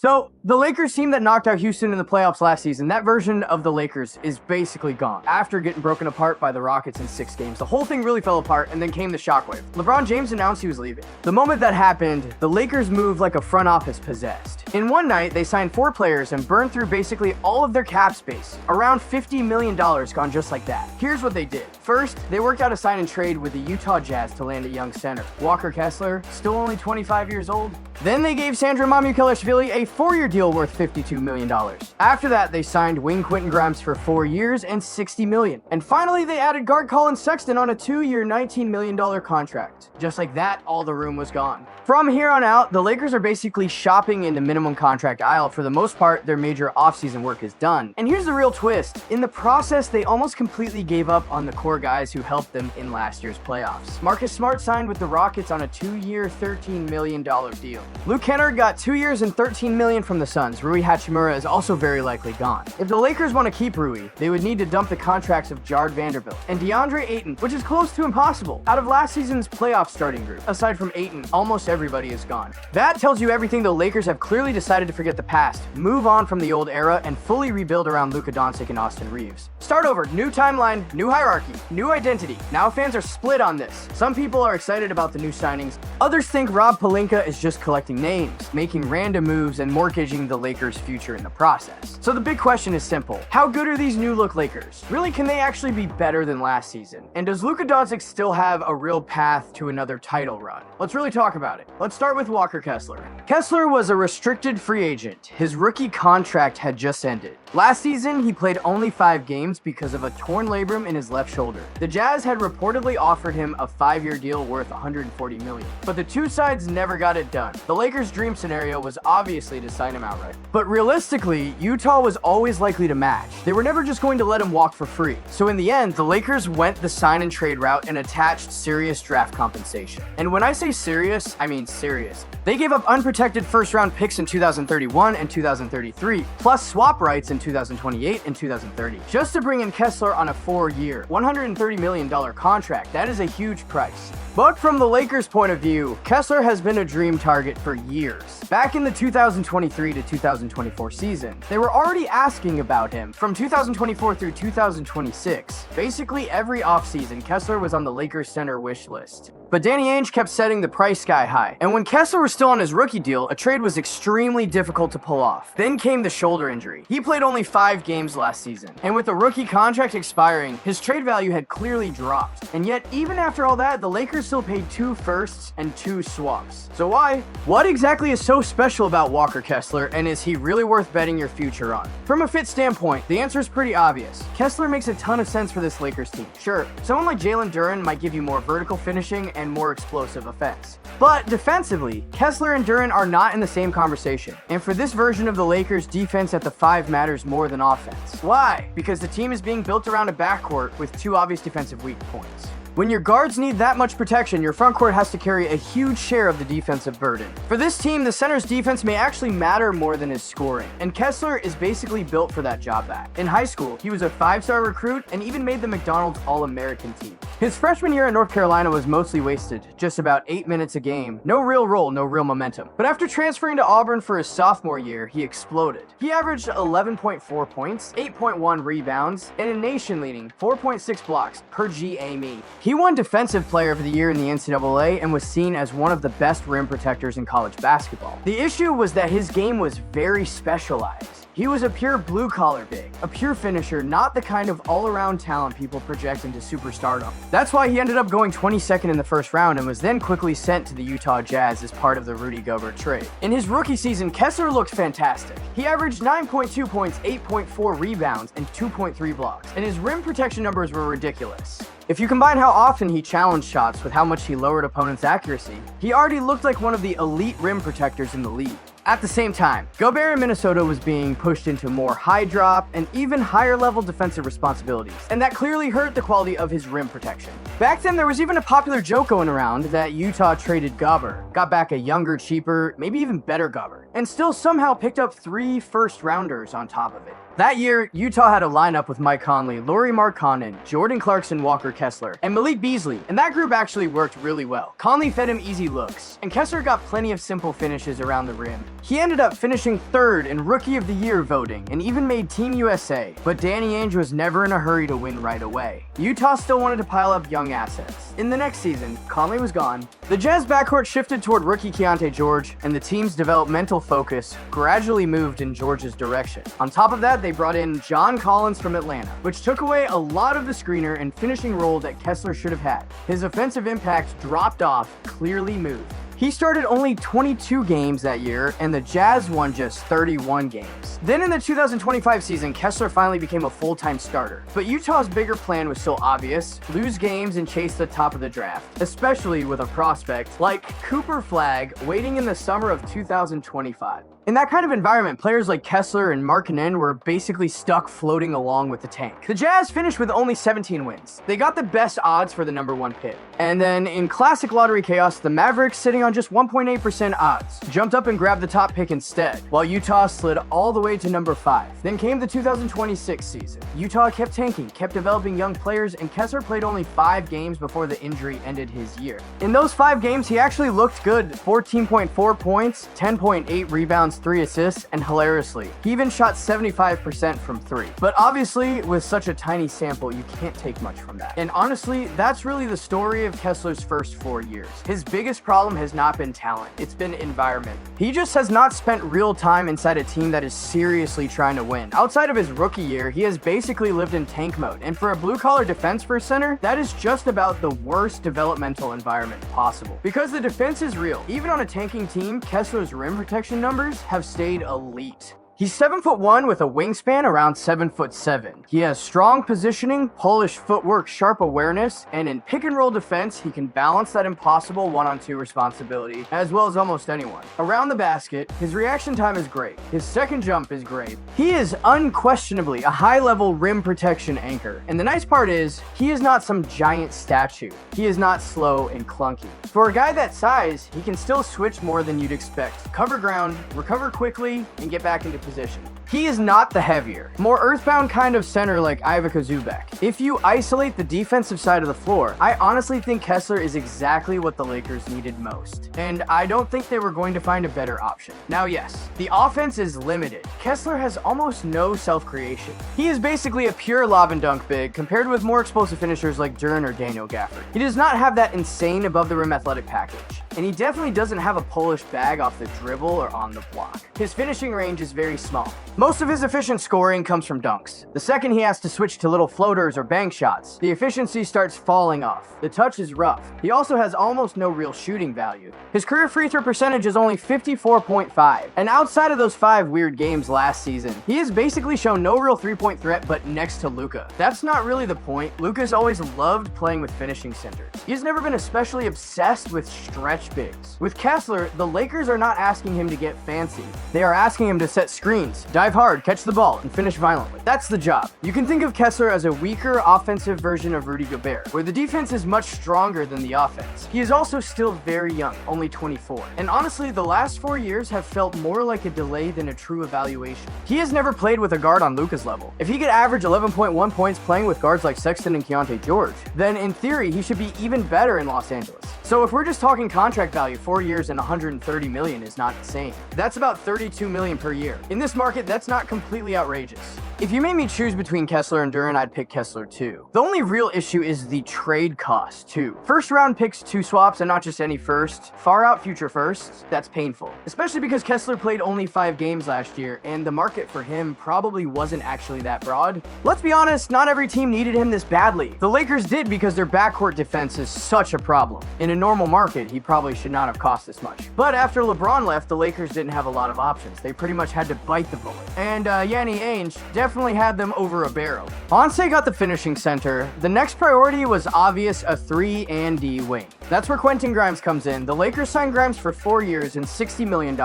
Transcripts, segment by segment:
So, the Lakers team that knocked out Houston in the playoffs last season, that version of the Lakers is basically gone. After getting broken apart by the Rockets in 6 games, the whole thing really fell apart, and then came the shockwave. LeBron James announced he was leaving. The moment that happened, the Lakers moved like a front office possessed. In one night, they signed 4 players and burned through basically all of their cap space. Around $50 million gone just like that. Here's what they did. First, they worked out a sign and trade with the Utah Jazz to land a young center. Walker Kessler, still only 25 years old. Then they gave Sandro Mamukelashvili a 4-year deal worth $52 million. After that, they signed wing Quentin Grimes for 4 years and $60 million. And finally, they added guard Colin Sexton on a 2-year, $19 million contract. Just like that, all the room was gone. From here on out, the Lakers are basically shopping in the minimum contract aisle. For the most part, their major offseason work is done. And here's the real twist. In the process, they almost completely gave up on the core guys who helped them in last year's playoffs. Marcus Smart signed with the Rockets on a 2-year, $13 million deal. Luke Kennard got 2 years and $13 million from the Suns. Rui Hachimura is also very likely gone. If the Lakers want to keep Rui, they would need to dump the contracts of Jared Vanderbilt and DeAndre Ayton, which is close to impossible. Out of last season's playoff starting group, aside from Ayton, almost everybody is gone. That tells you everything. The Lakers have clearly decided to forget the past, move on from the old era, and fully rebuild around Luka Doncic and Austin Reeves. Start over, new timeline, new hierarchy, new identity. Now fans are split on this. Some people are excited about the new signings. Others think Rob Pelinka is just collecting names, making random moves, and mortgaging the Lakers' future in the process. So the big question is simple. How good are these new look Lakers? Really, can they actually be better than last season? And does Luka Doncic still have a real path to another title run? Let's really talk about it. Let's start with Walker Kessler. Kessler was a restricted free agent. His rookie contract had just ended. Last season, he played only 5 games because of a torn labrum in his left shoulder. The Jazz had reportedly offered him a 5-year deal worth $140 million, but the two sides never got it done. The Lakers' dream scenario was obviously to sign him outright. But realistically, Utah was always likely to match. They were never just going to let him walk for free. So in the end, the Lakers went the sign and trade route and attached serious draft compensation. And when I say serious, I mean serious. They gave up unprotected first-round picks in 2031 and 2033, plus swap rights in 2028 and 2030, just to bring in Kessler on a 4-year, $130 million contract. That is a huge price. But from the Lakers' point of view, Kessler has been a dream target for years. Back in the 2023 to 2024 season, they were already asking about him. From 2024 through 2026, basically every offseason, Kessler was on the Lakers center wish list. But Danny Ainge kept setting the price sky high, and when Kessler was still on his rookie deal, a trade was extremely difficult to pull off. Then came the shoulder injury. He played only 5 games last season, and with the rookie contract expiring, his trade value had clearly dropped. And yet, even after all that, the Lakers still paid 2 firsts and 2 swaps. So why? What exactly is so special about Walker Kessler, and is he really worth betting your future on? From a fit standpoint, the answer is pretty obvious. Kessler makes a ton of sense for this Lakers team. Sure, someone like Jalen Duren might give you more vertical finishing and more explosive offense. But defensively, Kessler and Duren are not in the same conversation. And for this version of the Lakers, defense at the 5 matters more than offense. Why? Because the team is being built around a backcourt with 2 obvious defensive weak points. When your guards need that much protection, your front court has to carry a huge share of the defensive burden. For this team, the center's defense may actually matter more than his scoring, and Kessler is basically built for that job back. In high school, he was a 5-star recruit and even made the McDonald's All-American team. His freshman year at North Carolina was mostly wasted, just about 8 minutes a game. No real role, no real momentum. But after transferring to Auburn for his sophomore year, he exploded. He averaged 11.4 points, 8.1 rebounds, and a nation-leading 4.6 blocks per GA. He won Defensive Player of the Year in the NCAA and was seen as one of the best rim protectors in college basketball. The issue was that his game was very specialized. He was a pure blue-collar big, a pure finisher, not the kind of all-around talent people project into superstardom. That's why he ended up going 22nd in the first round and was then quickly sent to the Utah Jazz as part of the Rudy Gobert trade. In his rookie season, Kessler looked fantastic. He averaged 9.2 points, 8.4 rebounds, and 2.3 blocks, and his rim protection numbers were ridiculous. If you combine how often he challenged shots with how much he lowered opponents' accuracy, he already looked like one of the elite rim protectors in the league. At the same time, Gobert in Minnesota was being pushed into more high drop and even higher level defensive responsibilities, and that clearly hurt the quality of his rim protection. Back then, there was even a popular joke going around that Utah traded Gobert, got back a younger, cheaper, maybe even better Gobert, and still somehow picked up 3 first-rounders on top of it. That year, Utah had a lineup with Mike Conley, Lauri Markkanen, Jordan Clarkson, Walker Kessler, and Malik Beasley, and that group actually worked really well. Conley fed him easy looks, and Kessler got plenty of simple finishes around the rim. He ended up finishing 3rd in Rookie of the Year voting, and even made Team USA, but Danny Ainge was never in a hurry to win right away. Utah still wanted to pile up young assets. In the next season, Conley was gone. The Jazz backcourt shifted toward rookie Keontae George, and the team's developmental focus gradually moved in George's direction. On top of that, they brought in John Collins from Atlanta, which took away a lot of the screener and finishing role that Kessler should have had. His offensive impact dropped off, clearly moved. He started only 22 games that year, and the Jazz won just 31 games. Then in the 2025 season, Kessler finally became a full-time starter. But Utah's bigger plan was still obvious: lose games and chase the top of the draft, especially with a prospect like Cooper Flagg waiting in the summer of 2025. In that kind of environment, players like Kessler and Markkanen were basically stuck floating along with the tank. The Jazz finished with only 17 wins. They got the best odds for the #1 pick. And then in classic lottery chaos, the Mavericks, sitting on just 1.8% odds, jumped up and grabbed the top pick instead, while Utah slid all the way to #5. Then came the 2026 season. Utah kept tanking, kept developing young players, and Kessler played only 5 games before the injury ended his year. In those 5 games, he actually looked good: 14.4 points, 10.8 rebounds, 3 assists, and hilariously, he even shot 75% from 3. But obviously, with such a tiny sample, you can't take much from that. And honestly, that's really the story of Kessler's first 4 years. His biggest problem has not been talent, it's been environment. He just has not spent real time inside a team that is seriously trying to win. Outside of his rookie year, he has basically lived in tank mode, and for a blue-collar defense first center, that is just about the worst developmental environment possible. Because the defense is real. Even on a tanking team, Kessler's rim protection numbers have stayed elite. He's 7'1" with a wingspan around 7'7". He has strong positioning, polished footwork, sharp awareness, and in pick and roll defense, he can balance that impossible 1-on-2 responsibility as well as almost anyone. Around the basket, his reaction time is great. His second jump is great. He is unquestionably a high-level rim protection anchor. And the nice part is, he is not some giant statue. He is not slow and clunky. For a guy that size, he can still switch more than you'd expect. Cover ground, recover quickly, and get back into position. He is not the heavier, more earthbound kind of center like Ivica Zubac. If you isolate the defensive side of the floor, I honestly think Kessler is exactly what the Lakers needed most. And I don't think they were going to find a better option. Now yes, the offense is limited. Kessler has almost no self-creation. He is basically a pure lob and dunk big compared with more explosive finishers like Duren or Daniel Gafford. He does not have that insane above the rim athletic package. And he definitely doesn't have a Polish bag off the dribble or on the block. His finishing range is very small. Most of his efficient scoring comes from dunks. The second he has to switch to little floaters or bank shots, the efficiency starts falling off. The touch is rough. He also has almost no real shooting value. His career free throw percentage is only 54.5, and outside of those 5 weird games last season, he has basically shown no real three-point threat but next to Luka. That's not really the point. Luka's always loved playing with finishing centers. He's never been especially obsessed with stretch bigs. With Kessler, the Lakers are not asking him to get fancy. They are asking him to set screens, dive hard, catch the ball, and finish violently. That's the job. You can think of Kessler as a weaker offensive version of Rudy Gobert, where the defense is much stronger than the offense. He is also still very young, only 24. And honestly, the last 4 years have felt more like a delay than a true evaluation. He has never played with a guard on Luka's level. If he could average 11.1 points playing with guards like Sexton and Keontae George, then in theory, he should be even better in Los Angeles. So if we're just talking contract value, 4 years and $130 million is not insane. That's about $32 million per year. In this market, that's not completely outrageous. If you made me choose between Kessler and Duren, I'd pick Kessler too. The only real issue is the trade cost too. First round picks, 2 swaps, and not just any first. Far out future firsts, that's painful. Especially because Kessler played only 5 games last year, and the market for him probably wasn't actually that broad. Let's be honest, not every team needed him this badly. The Lakers did because their backcourt defense is such a problem. In a normal market, he probably should not have cost this much. But after LeBron left, the Lakers didn't have a lot of options. They pretty much had to bite the bullet. And Danny Ainge definitely had them over a barrel. Once got the finishing center, the next priority was obvious: a 3-and-D wing. That's where Quentin Grimes comes in. The Lakers signed Grimes for 4 years and $60 million,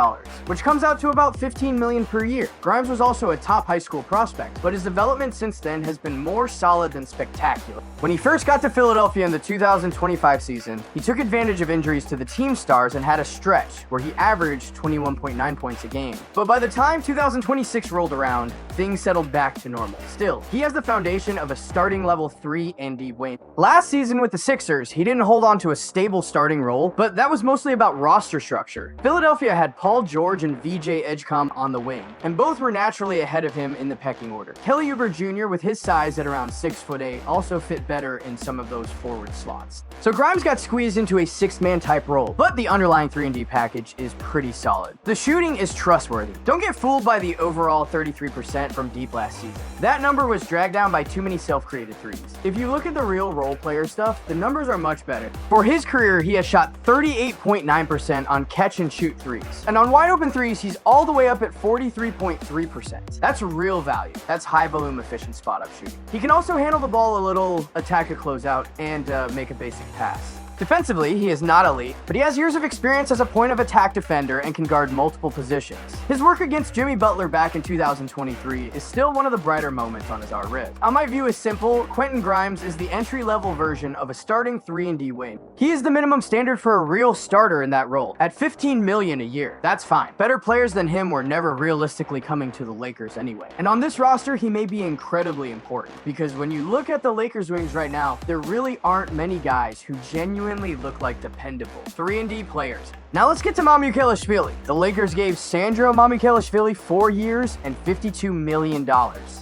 which comes out to about $15 million per year. Grimes was also a top high school prospect, but his development since then has been more solid than spectacular. When he first got to Philadelphia in the 2025 season, he took advantage of injuries to the team stars and had a stretch where he averaged 21.9 points a game. But by the time 2026 rolled around, things settled back to normal. Still, he has the foundation of a starting level 3 and D wing. Last season with the Sixers, he didn't hold on to a stable starting role, but that was mostly about roster structure. Philadelphia had Paul George and VJ Edgecomb on the wing, and both were naturally ahead of him in the pecking order. Kelly Oubre Jr. with his size at around 6'8" also fit better in some of those forward slots. So Grimes got squeezed into a six-man type role, but the underlying 3-and-D package is pretty solid. The shooting is trustworthy. Don't get fooled by the overall 33% from deep last season. That number was dragged down by too many self-created threes. If you look at the real role player stuff, the numbers are much better. For his career, he has shot 38.9% on catch and shoot threes. And on wide open threes, he's all the way up at 43.3%. That's real value. That's high volume efficient spot up shooting. He can also handle the ball a little, attack a closeout, and make a basic pass. Defensively, he is not elite, but he has years of experience as a point of attack defender and can guard multiple positions. His work against Jimmy Butler back in 2023 is still one of the brighter moments on his rib. My view is simple: Quentin Grimes is the entry-level version of a starting 3-and-D wing. He is the minimum standard for a real starter in that role, at $15 million a year. That's fine. Better players than him were never realistically coming to the Lakers anyway. And on this roster, he may be incredibly important, because when you look at the Lakers wings right now, there really aren't many guys who genuinely look like dependable 3-and-D players. Now let's get to Mamukelashvili. The Lakers gave Sandro Mamukelashvili 4 years and $52 million.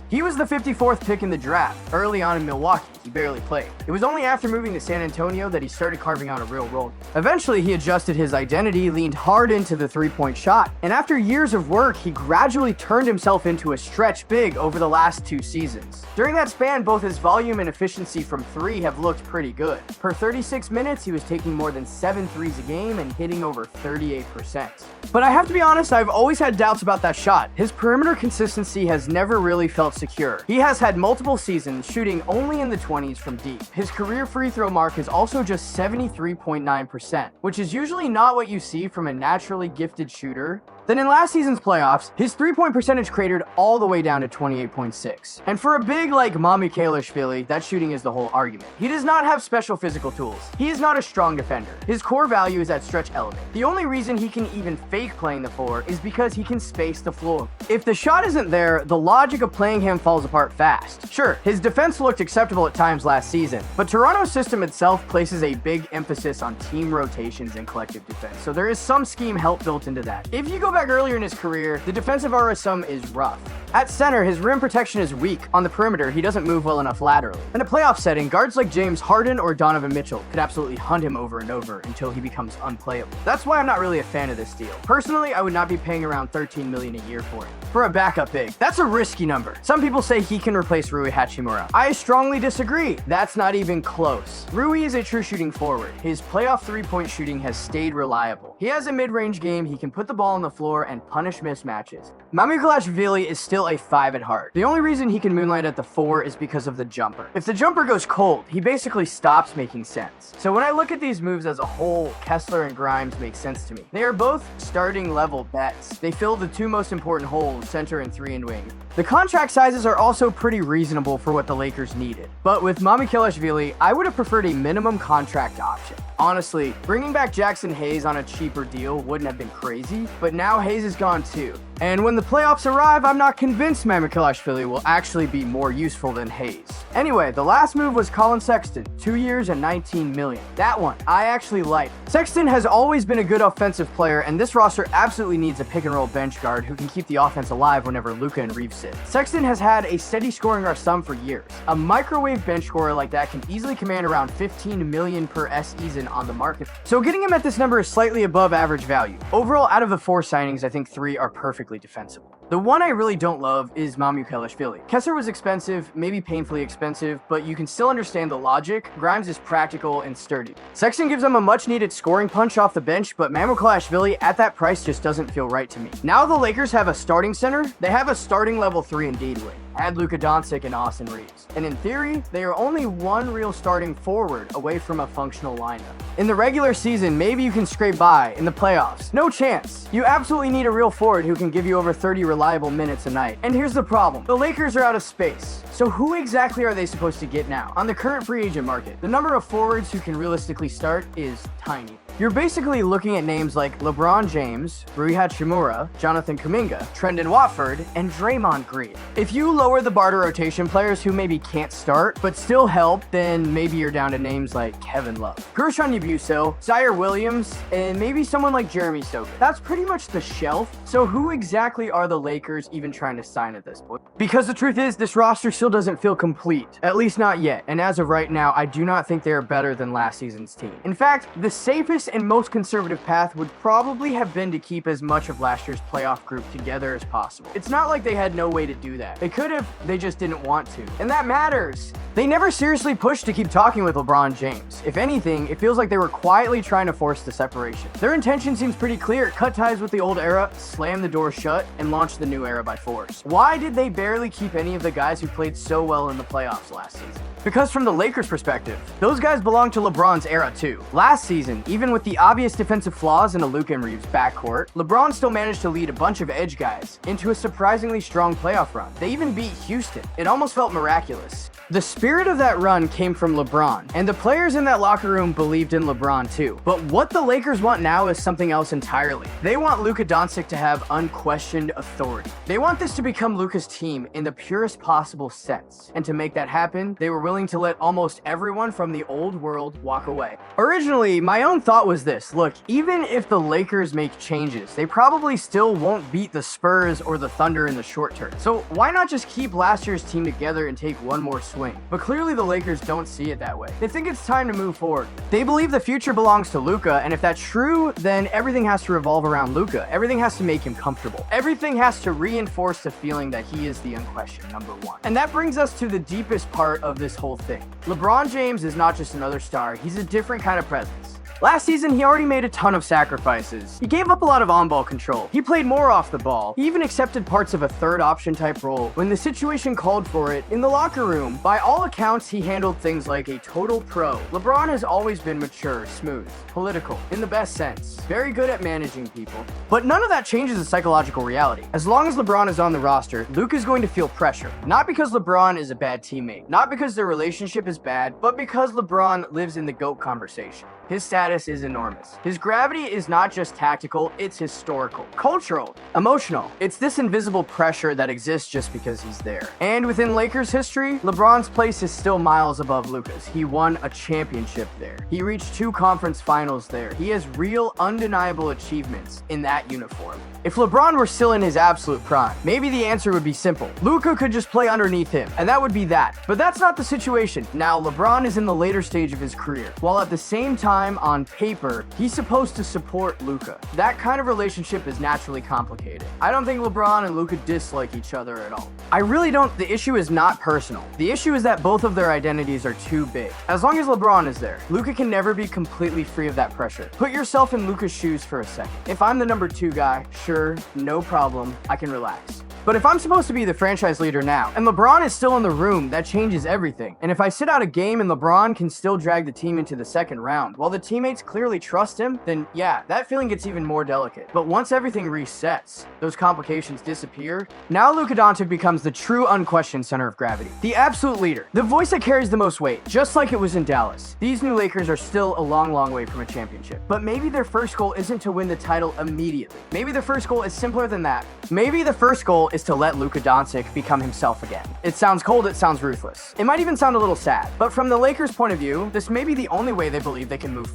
He was the 54th pick in the draft. Early on in Milwaukee, he barely played. It was only after moving to San Antonio that he started carving out a real role. Eventually, he adjusted his identity, leaned hard into the three-point shot, and after years of work, he gradually turned himself into a stretch big over the last 2 seasons. During that span, both his volume and efficiency from 3 have looked pretty good. Per 36 minutes, he was taking more than 7 threes a game and hitting over 38%. But I have to be honest, I've always had doubts about that shot. His perimeter consistency has never really felt secure. He has had multiple seasons shooting only in the 20s from deep. His career free throw mark is also just 73.9%, which is usually not what you see from a naturally gifted shooter. Then in last season's playoffs, his three-point percentage cratered all the way down to 28.6. And for a big like Mamukelashvili, that shooting is the whole argument. He does not have special physical tools. He is not a strong defender. His core value is at stretch element. The only reason he can even fake playing the floor is because he can space the floor. If the shot isn't there, the logic of playing him falls apart fast. Sure, his defense looked acceptable at times last season, but Toronto's system itself places a big emphasis on team rotations and collective defense, so there is some scheme help built into that. If you go back earlier in his career, the defensive RSM is rough. At center, his rim protection is weak. On the perimeter, he doesn't move well enough laterally. In a playoff setting, guards like James Harden or Donovan Mitchell could absolutely hunt him over and over until he becomes unplayable. That's why I'm not really a fan of this deal. Personally, I would not be paying around $13 million a year for him. For a backup big, that's a risky number. Some people say he can replace Rui Hachimura. I strongly disagree. That's not even close. Rui is a true shooting forward. His playoff three-point shooting has stayed reliable. He has a mid-range game, he can put the ball on the floor and punish mismatches. Mamukelashvili is still a 5 at heart. The only reason he can moonlight at the 4 is because of the jumper. If the jumper goes cold, he basically stops making sense. So when I look at these moves as a whole, Kessler and Grimes make sense to me. They are both starting level bets. They fill the 2 most important holes, center and 3 and wing. The contract sizes are also pretty reasonable for what the Lakers needed. But with Mamukelashvili, I would have preferred a minimum contract option. Honestly, bringing back Jackson Hayes on a cheaper deal wouldn't have been crazy, but now Hayes is gone too. And when the playoffs arrive, I'm not convinced Mamukelashvili will actually be more useful than Hayes. Anyway, the last move was Colin Sexton, 2 years and $19 million. That one, I actually like. Sexton has always been a good offensive player, and this roster absolutely needs a pick-and-roll bench guard who can keep the offense alive whenever Luka and Reeves sit. Sexton has had a steady scoring RSM for years. A microwave bench scorer like that can easily command around $15 million per season on the market. So getting him at this number is slightly above average value. Overall, out of the 4 signings, I think 3 are perfectly defensible. The one I really don't love is Mamukelashvili. Kessler was expensive, maybe painfully expensive, but you can still understand the logic. Grimes is practical and sturdy. Sexton gives them a much needed scoring punch off the bench, but Mamukelashvili at that price just doesn't feel right to me. Now the Lakers have a starting center, they have a starting level 3 and D wing. Add Luka Doncic and Austin Reeves. And in theory, they are only one real starting forward away from a functional lineup. In the regular season, maybe you can scrape by. In the playoffs, no chance. You absolutely need a real forward who can give you over 30 reliable minutes a night. And here's the problem. The Lakers are out of space. So who exactly are they supposed to get now? On the current free agent market, the number of forwards who can realistically start is tiny. You're basically looking at names like LeBron James, Rui Hachimura, Jonathan Kuminga, Trendon Watford, and Draymond Green. If you lower the bar to rotation players who maybe can't start, but still help, then maybe you're down to names like Kevin Love, Gershon Yabuso, Zaire Williams, and maybe someone like Jeremy Stoker. That's pretty much the shelf. So who exactly are the Lakers even trying to sign at this point? Because the truth is, this roster still doesn't feel complete, at least not yet. And as of right now, I do not think they are better than last season's team. In fact, the safest and most conservative path would probably have been to keep as much of last year's playoff group together as possible. It's not like they had no way to do that. They could have, they just didn't want to. And that matters. They never seriously pushed to keep talking with LeBron James. If anything, it feels like they were quietly trying to force the separation. Their intention seems pretty clear: cut ties with the old era, slam the door shut, and launch the new era by force. Why did they barely keep any of the guys who played so well in the playoffs last season? Because from the Lakers' perspective, those guys belong to LeBron's era too. Last season, even with the obvious defensive flaws in a Luka and Reeves backcourt, LeBron still managed to lead a bunch of edge guys into a surprisingly strong playoff run. They even beat Houston. It almost felt miraculous. The spirit of that run came from LeBron, and the players in that locker room believed in LeBron too. But what the Lakers want now is something else entirely. They want Luka Doncic to have unquestioned authority. They want this to become Luka's team in the purest possible sense. And to make that happen, they were willing to let almost everyone from the old world walk away. Originally, my own thought was this: look, even if the Lakers make changes, they probably still won't beat the Spurs or the Thunder in the short term. So why not just keep last year's team together and take one more swing? But clearly the Lakers don't see it that way. They think it's time to move forward. They believe the future belongs to Luka, and if that's true, then everything has to revolve around Luka. Everything has to make him comfortable. Everything has to reinforce the feeling that he is the unquestioned number one. And that brings us to the deepest part of this whole thing. LeBron James is not just another star, he's a different kind of presence. Last season, he already made a ton of sacrifices. He gave up a lot of on-ball control. He played more off the ball. He even accepted parts of a third option type role when the situation called for it in the locker room. By all accounts, he handled things like a total pro. LeBron has always been mature, smooth, political, in the best sense. Very good at managing people. But none of that changes the psychological reality. As long as LeBron is on the roster, Luka is going to feel pressure. Not because LeBron is a bad teammate, not because their relationship is bad, but because LeBron lives in the GOAT conversation. His status is enormous. His gravity is not just tactical, it's historical, cultural, emotional. It's this invisible pressure that exists just because he's there. And within Lakers history, LeBron's place is still miles above Luka's. He won a championship there. He reached 2 conference finals there. He has real, undeniable achievements in that uniform. If LeBron were still in his absolute prime, maybe the answer would be simple. Luka could just play underneath him, and that would be that. But that's not the situation. Now, LeBron is in the later stage of his career, while at the same time, on paper, he's supposed to support Luka. That kind of relationship is naturally complicated. I don't think LeBron and Luka dislike each other at all. I really don't. The issue is not personal. The issue is that both of their identities are too big. As long as LeBron is there, Luka can never be completely free of that pressure. Put yourself in Luka's shoes for a second. If I'm the number 2 guy, sure, no problem, I can relax. But if I'm supposed to be the franchise leader now, and LeBron is still in the room, that changes everything. And if I sit out a game and LeBron can still drag the team into the second round, while the teammates clearly trust him, then yeah, that feeling gets even more delicate. But once everything resets, those complications disappear, now Luka Doncic becomes the true unquestioned center of gravity. The absolute leader. The voice that carries the most weight, just like it was in Dallas. These new Lakers are still a long, long way from a championship. But maybe their first goal isn't to win the title immediately. Maybe their first goal is simpler than that. Maybe the first goal is to let Luka Doncic become himself again. It sounds cold, it sounds ruthless. It might even sound a little sad. But from the Lakers' point of view, this may be the only way they believe they can move forward.